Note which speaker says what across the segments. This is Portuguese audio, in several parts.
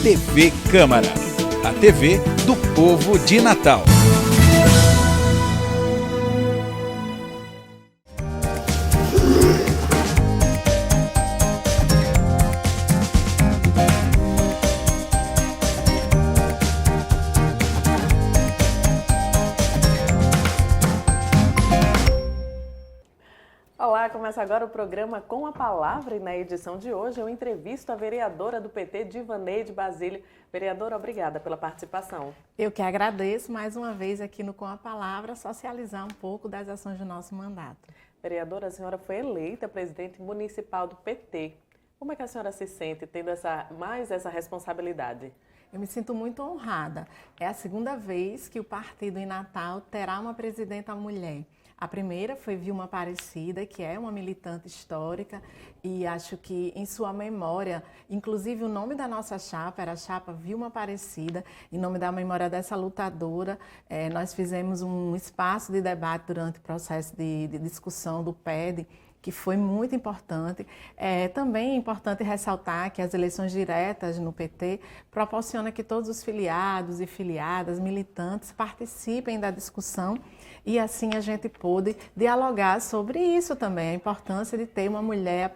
Speaker 1: TV Câmara, a TV do povo de Natal.
Speaker 2: Olá, começa agora o programa Com a Palavra e na edição de hoje eu entrevisto a vereadora do PT, Divaneide Basílio. Vereadora, obrigada pela participação.
Speaker 3: Eu que agradeço mais uma vez aqui no Com a Palavra, socializar um pouco das ações do nosso mandato.
Speaker 2: Vereadora, a senhora foi eleita presidente municipal do PT. Como é que a senhora se sente tendo mais essa responsabilidade?
Speaker 3: Eu me sinto muito honrada. É a segunda vez que o partido em Natal terá uma presidenta mulher. A primeira foi Vilma Aparecida, que é uma militante histórica e acho que em sua memória, inclusive o nome da nossa chapa era a chapa Vilma Aparecida, em nome da memória dessa lutadora, nós fizemos um espaço de debate durante o processo de discussão do PED, que foi muito importante. Também é importante ressaltar que as eleições diretas no PT proporcionam que todos os filiados e filiadas, militantes, participem da discussão e assim a gente pôde dialogar sobre isso também, a importância de ter uma mulher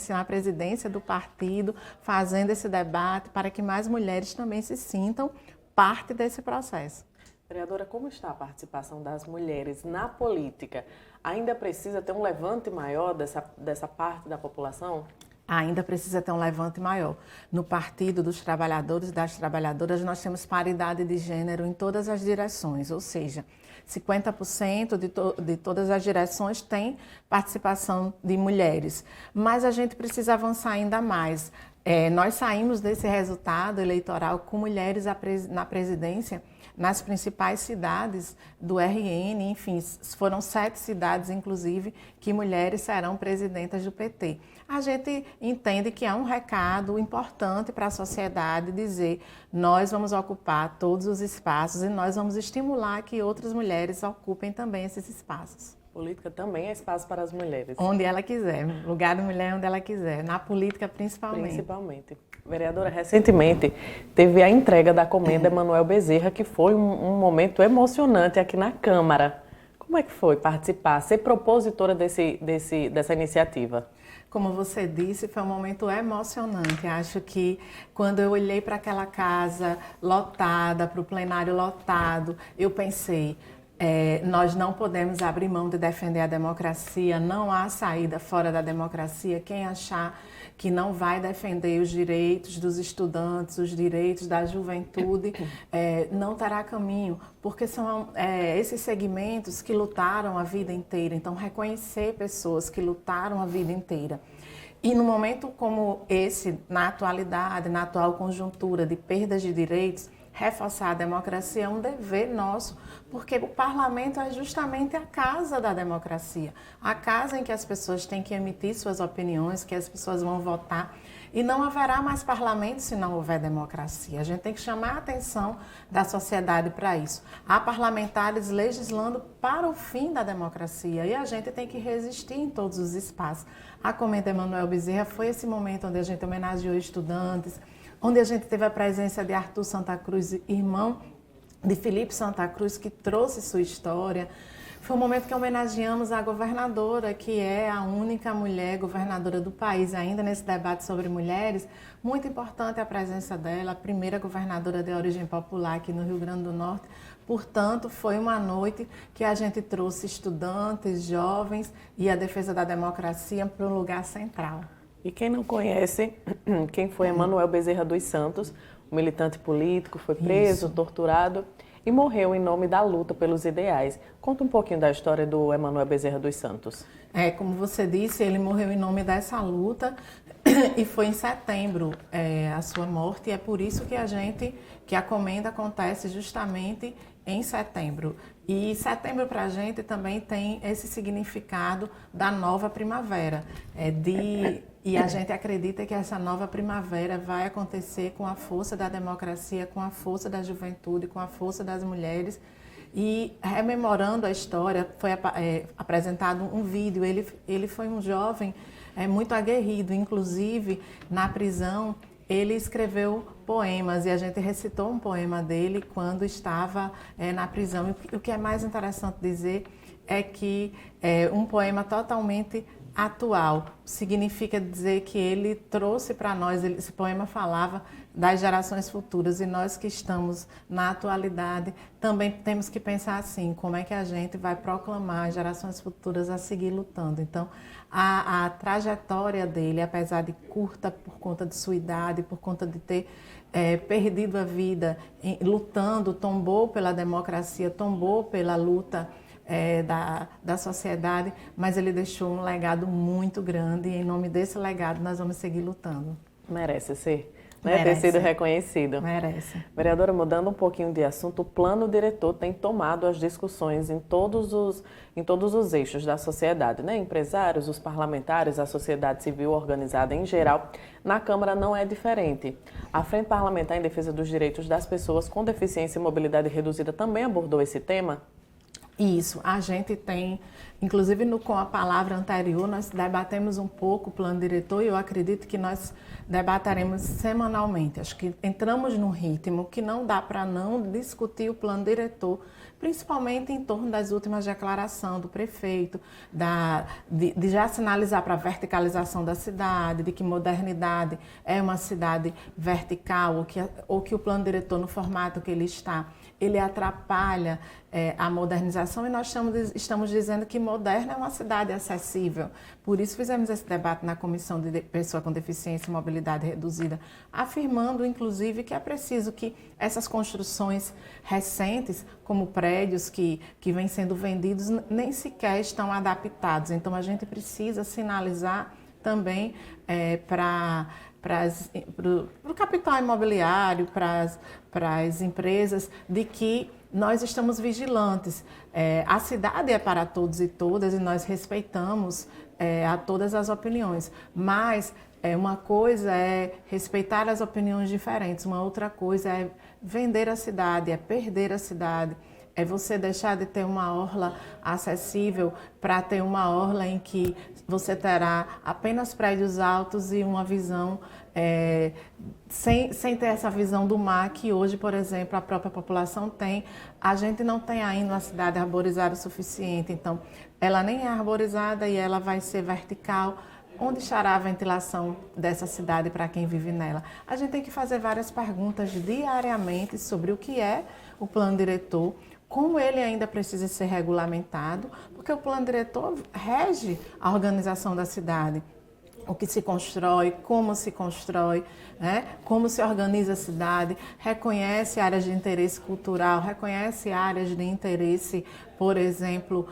Speaker 3: na presidência do partido, fazendo esse debate para que mais mulheres também se sintam parte desse processo.
Speaker 2: Vereadora, como está a participação das mulheres na política? Ainda precisa ter um levante maior dessa parte da população?
Speaker 3: Ainda precisa ter um levante maior. No Partido dos Trabalhadores e das Trabalhadoras, nós temos paridade de gênero em todas as direções, ou seja, 50% de todas as direções tem participação de mulheres. Mas a gente precisa avançar ainda mais. Nós saímos desse resultado eleitoral com mulheres na presidência nas principais cidades do RN, enfim, foram 7 cidades, inclusive, que mulheres serão presidentas do PT. A gente entende que é um recado importante para a sociedade dizer nós vamos ocupar todos os espaços e nós vamos estimular que outras mulheres ocupem também esses espaços.
Speaker 2: Política também é espaço para as mulheres.
Speaker 3: Onde ela quiser, lugar da mulher onde ela quiser, na política principalmente.
Speaker 2: Vereadora, recentemente teve a entrega da Comenda Emanuel Bezerra, que foi um momento emocionante aqui na Câmara. Como é que foi participar, ser propositora dessa iniciativa?
Speaker 3: Como você disse, foi um momento emocionante. Acho que quando eu olhei para aquela casa lotada, para o plenário lotado, eu pensei, nós não podemos abrir mão de defender a democracia, não há saída fora da democracia. Quem achar que não vai defender os direitos dos estudantes, os direitos da juventude, não terá caminho, porque são esses segmentos que lutaram a vida inteira. Então, reconhecer pessoas que lutaram a vida inteira. E num momento como esse, na atualidade, na atual conjuntura de perdas de direitos, reforçar a democracia é um dever nosso, porque o parlamento é justamente a casa da democracia, a casa em que as pessoas têm que emitir suas opiniões, que as pessoas vão votar, e não haverá mais parlamento se não houver democracia. A gente tem que chamar a atenção da sociedade para isso. Há parlamentares legislando para o fim da democracia e a gente tem que resistir em todos os espaços. A Comenda Emanuel Bezerra foi esse momento onde a gente homenageou estudantes, onde a gente teve a presença de Arthur Santa Cruz, irmão de Felipe Santa Cruz, que trouxe sua história. Foi um momento que homenageamos a governadora, que é a única mulher governadora do país, ainda nesse debate sobre mulheres. Muito importante a presença dela, a primeira governadora de origem popular aqui no Rio Grande do Norte. Portanto, foi uma noite que a gente trouxe estudantes, jovens e a defesa da democracia para um lugar central.
Speaker 2: E quem não conhece, quem foi Emanuel Bezerra dos Santos, um militante político, foi preso, torturado e morreu em nome da luta pelos ideais. Conta um pouquinho da história do Emanuel Bezerra dos Santos.
Speaker 3: Como você disse, ele morreu em nome dessa luta e foi em setembro a sua morte, e é por isso que a Comenda acontece justamente em setembro. E setembro para a gente também tem esse significado da nova primavera, e a gente acredita que essa nova primavera vai acontecer com a força da democracia, com a força da juventude, com a força das mulheres. E rememorando a história, foi apresentado um vídeo. Ele foi um jovem muito aguerrido, inclusive na prisão ele escreveu poemas e a gente recitou um poema dele quando estava na prisão. E o que é mais interessante dizer é que é um poema totalmente atual. Significa dizer que ele trouxe para nós, esse poema falava das gerações futuras, e nós que estamos na atualidade também temos que pensar assim, como é que a gente vai proclamar as gerações futuras a seguir lutando. Então, a trajetória dele, apesar de curta por conta de sua idade, por conta de ter perdido a vida lutando, tombou pela democracia, tombou pela luta da sociedade, mas ele deixou um legado muito grande, e em nome desse legado nós vamos seguir lutando.
Speaker 2: Merece ser, né? Ter sido reconhecido.
Speaker 3: Merece.
Speaker 2: Vereadora, mudando um pouquinho de assunto, o plano diretor tem tomado as discussões em todos os eixos da sociedade, né? Empresários, os parlamentares, a sociedade civil organizada em geral. Na Câmara não é diferente. A Frente Parlamentar em Defesa dos Direitos das Pessoas com Deficiência e Mobilidade Reduzida também abordou esse tema?
Speaker 3: Isso, a gente tem, inclusive com a palavra anterior, nós debatemos um pouco o plano diretor, e eu acredito que nós debateremos semanalmente. Acho que entramos num ritmo que não dá para não discutir o plano diretor, principalmente em torno das últimas declarações do prefeito, de já sinalizar para a verticalização da cidade, de que modernidade é uma cidade vertical, ou que o plano diretor, no formato que ele está, ele atrapalha a modernização, e nós estamos dizendo que moderna é uma cidade acessível. Por isso fizemos esse debate na Comissão de Pessoa com Deficiência e Mobilidade Reduzida, afirmando, inclusive, que é preciso que essas construções recentes, como prédios que vêm sendo vendidos, nem sequer estão adaptados. Então, a gente precisa sinalizar também para o capital imobiliário, para as empresas, de que nós estamos vigilantes. A cidade é para todos e todas, e nós respeitamos a todas as opiniões, mas uma coisa é respeitar as opiniões diferentes, uma outra coisa é vender a cidade, é perder a cidade. É você deixar de ter uma orla acessível para ter uma orla em que você terá apenas prédios altos e uma visão, sem ter essa visão do mar que hoje, por exemplo, a própria população tem. A gente não tem ainda uma cidade arborizada o suficiente, então ela nem é arborizada e ela vai ser vertical. Onde estará a ventilação dessa cidade para quem vive nela? A gente tem que fazer várias perguntas diariamente sobre o que é o plano diretor, como ele ainda precisa ser regulamentado, porque o plano diretor rege a organização da cidade. O que se constrói, como se constrói, né? Como se organiza a cidade, reconhece áreas de interesse cultural, reconhece áreas de interesse, por exemplo,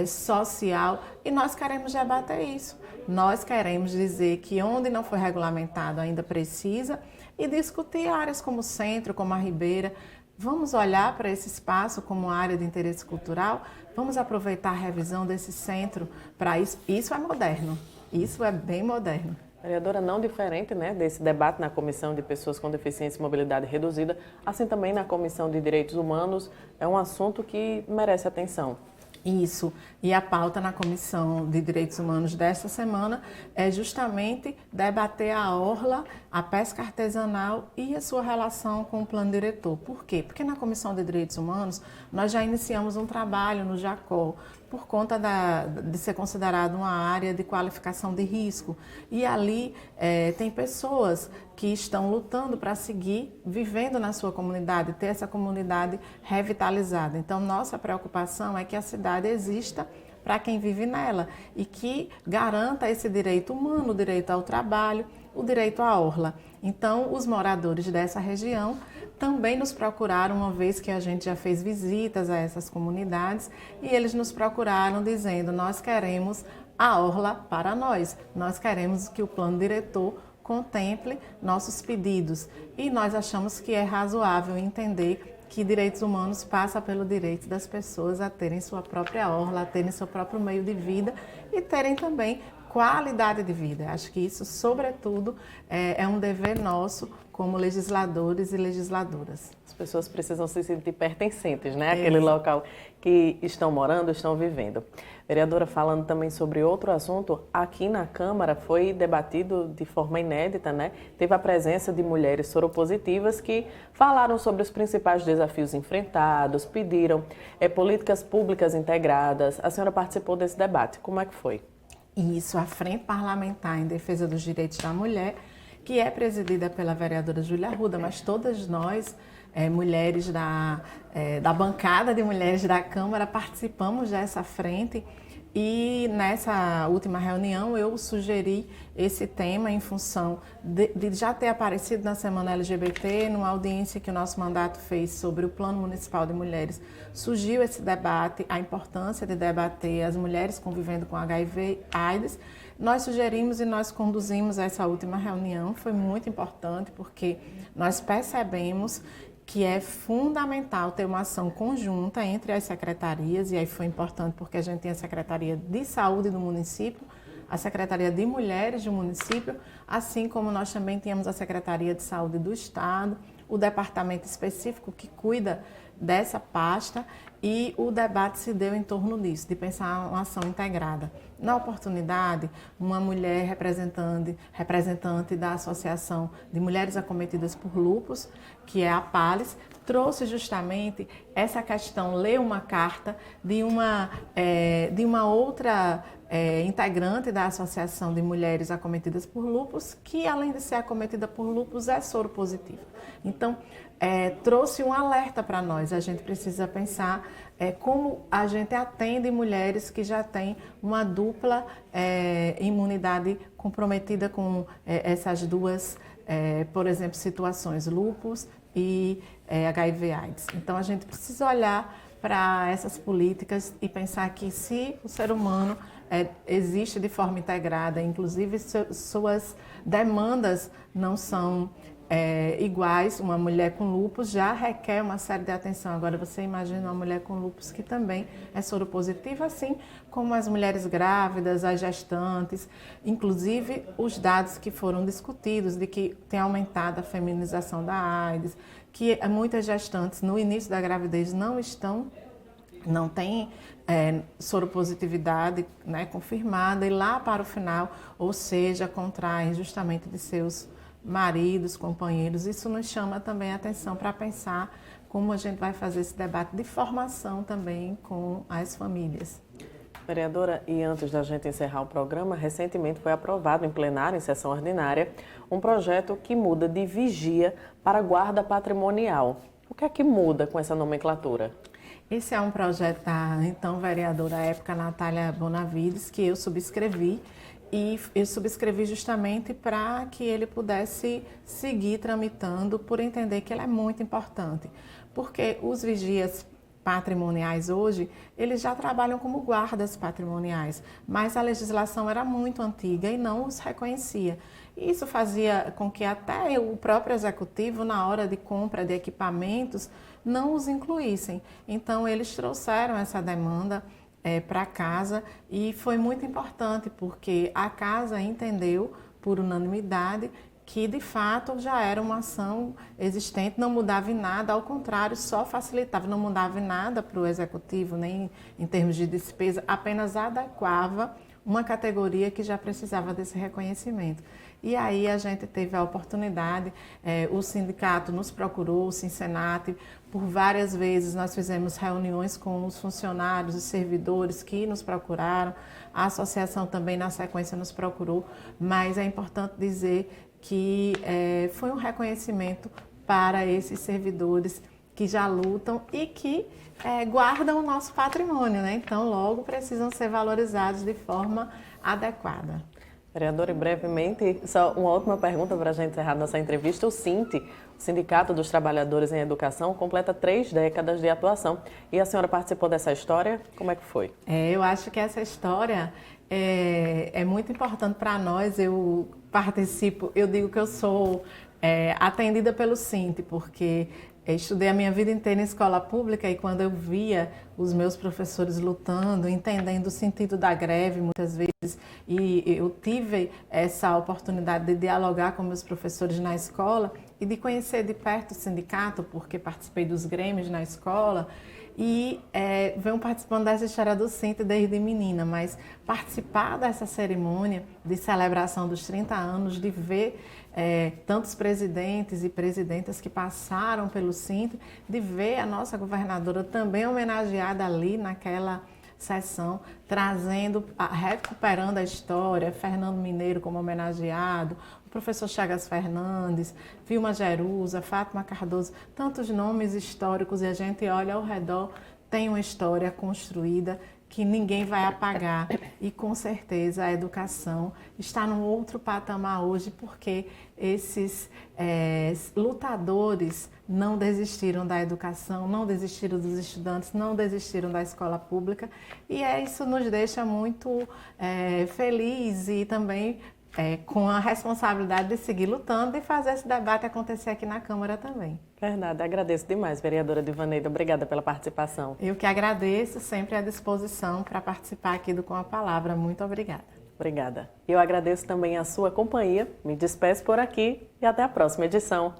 Speaker 3: social, e nós queremos debater isso. Nós queremos dizer que onde não foi regulamentado ainda precisa, e discutir áreas como o centro, como a Ribeira. Vamos olhar para esse espaço como área de interesse cultural, vamos aproveitar a revisão desse centro para isso. Isso é moderno, isso é bem moderno.
Speaker 2: Vereadora, não diferente, né, desse debate na Comissão de Pessoas com Deficiência e Mobilidade Reduzida, assim também na Comissão de Direitos Humanos, é um assunto que merece atenção.
Speaker 3: Isso, e a pauta na Comissão de Direitos Humanos desta semana é justamente debater a orla, a pesca artesanal e a sua relação com o plano diretor. Por quê? Porque na Comissão de Direitos Humanos nós já iniciamos um trabalho no Jacó, por conta de ser considerado uma área de qualificação de risco. E ali tem pessoas que estão lutando para seguir vivendo na sua comunidade, ter essa comunidade revitalizada. Então, nossa preocupação é que a cidade exista para quem vive nela e que garanta esse direito humano, o direito ao trabalho, o direito à orla. Então, os moradores dessa região também nos procuraram, uma vez que a gente já fez visitas a essas comunidades, e eles nos procuraram dizendo: nós queremos a orla para nós, nós queremos que o plano diretor contemple nossos pedidos. E nós achamos que é razoável entender que direitos humanos passa pelo direito das pessoas a terem sua própria orla, a terem seu próprio meio de vida e terem também qualidade de vida. Acho que isso, sobretudo, é um dever nosso como legisladores e legisladoras.
Speaker 2: As pessoas precisam se sentir pertencentes, né? Àquele local que estão morando, estão vivendo. Vereadora, falando também sobre outro assunto, aqui na Câmara foi debatido de forma inédita, né? Teve a presença de mulheres soropositivas que falaram sobre os principais desafios enfrentados, pediram políticas públicas integradas. A senhora participou desse debate, como é que foi?
Speaker 3: Isso, a Frente Parlamentar em Defesa dos Direitos da Mulher, que é presidida pela vereadora Júlia Arruda, mas todas nós, mulheres da bancada de mulheres da Câmara, participamos dessa frente. E nessa última reunião eu sugeri esse tema em função de já ter aparecido na Semana LGBT, numa audiência que o nosso mandato fez sobre o Plano Municipal de Mulheres. Surgiu esse debate, a importância de debater as mulheres convivendo com HIV/AIDS. Nós sugerimos e nós conduzimos essa última reunião, foi muito importante porque nós percebemos que é fundamental ter uma ação conjunta entre as secretarias, e aí foi importante porque a gente tem a Secretaria de Saúde do município, a Secretaria de Mulheres do município, assim como nós também temos a Secretaria de Saúde do Estado, o departamento específico que cuida dessa pasta, e o debate se deu em torno disso, de pensar uma ação integrada. Na oportunidade, uma mulher representante da Associação de Mulheres Acometidas por Lúpus, que é a PALES, trouxe justamente essa questão, leu uma carta de uma outra integrante da Associação de Mulheres Acometidas por Lúpus, que além de ser acometida por lúpus, é soropositiva. Então, trouxe um alerta para nós. A gente precisa pensar como a gente atende mulheres que já têm uma dupla imunidade comprometida com essas duas, por exemplo, situações, lúpus e HIV/AIDS. Então, a gente precisa olhar para essas políticas e pensar que se o ser humano existe de forma integrada, inclusive suas demandas não são iguais, uma mulher com lúpus já requer uma série de atenção. Agora você imagina uma mulher com lúpus que também é soropositiva, assim como as mulheres grávidas, as gestantes, inclusive os dados que foram discutidos de que tem aumentado a feminização da AIDS, que muitas gestantes no início da gravidez não têm soropositividade, né, confirmada, e lá para o final, ou seja, contraem justamente de seus maridos, companheiros. Isso nos chama também a atenção para pensar como a gente vai fazer esse debate de formação também com as famílias.
Speaker 2: Vereadora, e antes da gente encerrar o programa, recentemente foi aprovado em plenário, em sessão ordinária, um projeto que muda de vigia para guarda patrimonial. O que é que muda com essa nomenclatura?
Speaker 3: Esse é um projeto da então vereadora à época, Natália Bonavides, que eu subscrevi. E eu subscrevi justamente para que ele pudesse seguir tramitando, por entender que ele é muito importante. Porque os vigias patrimoniais hoje, eles já trabalham como guardas patrimoniais, mas a legislação era muito antiga e não os reconhecia. Isso fazia com que até o próprio executivo, na hora de compra de equipamentos, não os incluíssem. Então, eles trouxeram essa demanda para casa, e foi muito importante porque a casa entendeu por unanimidade que de fato já era uma ação existente, não mudava em nada, ao contrário, só facilitava, não mudava em nada para o executivo, nem em termos de despesa, apenas adequava uma categoria que já precisava desse reconhecimento. E aí a gente teve a oportunidade, o sindicato nos procurou, o Sincenat, por várias vezes nós fizemos reuniões com os funcionários, os servidores que nos procuraram, a associação também na sequência nos procurou, mas é importante dizer que foi um reconhecimento para esses servidores que já lutam e que guardam o nosso patrimônio, né? Então logo precisam ser valorizados de forma adequada.
Speaker 2: Vereadora, e brevemente, só uma última pergunta para a gente encerrar nossa entrevista. O SINT, o Sindicato dos Trabalhadores em Educação, completa 3 décadas de atuação. E a senhora participou dessa história? Como é que foi?
Speaker 3: Eu acho que essa história é muito importante para nós. Eu participo, eu digo que eu sou atendida pelo SINT, porque Eu estudei a minha vida inteira em escola pública e quando eu via os meus professores lutando, entendendo o sentido da greve muitas vezes, e eu tive essa oportunidade de dialogar com meus professores na escola e de conhecer de perto o sindicato, porque participei dos grêmios na escola, e venho participando dessa história do Sintra desde menina, mas participar dessa cerimônia de celebração dos 30 anos, de ver tantos presidentes e presidentas que passaram pelo Sintra, de ver a nossa governadora também homenageada ali naquela sessão, recuperando a história, Fernando Mineiro como homenageado, o professor Chagas Fernandes, Vilma Jerusa, Fátima Cardoso, tantos nomes históricos, e a gente olha ao redor, tem uma história construída que ninguém vai apagar, e com certeza a educação está num outro patamar hoje, porque esses lutadores não desistiram da educação, não desistiram dos estudantes, não desistiram da escola pública, e isso nos deixa muito feliz e também com a responsabilidade de seguir lutando e fazer esse debate acontecer aqui na Câmara também.
Speaker 2: Verdade, agradeço demais, vereadora Divaneida. Obrigada pela participação.
Speaker 3: Eu que agradeço, sempre à disposição para participar aqui do Com a Palavra. Muito obrigada.
Speaker 2: Obrigada. Eu agradeço também a sua companhia, me despeço por aqui e até a próxima edição.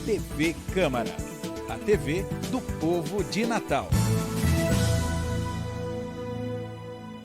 Speaker 1: TV Câmara, a TV do povo de Natal.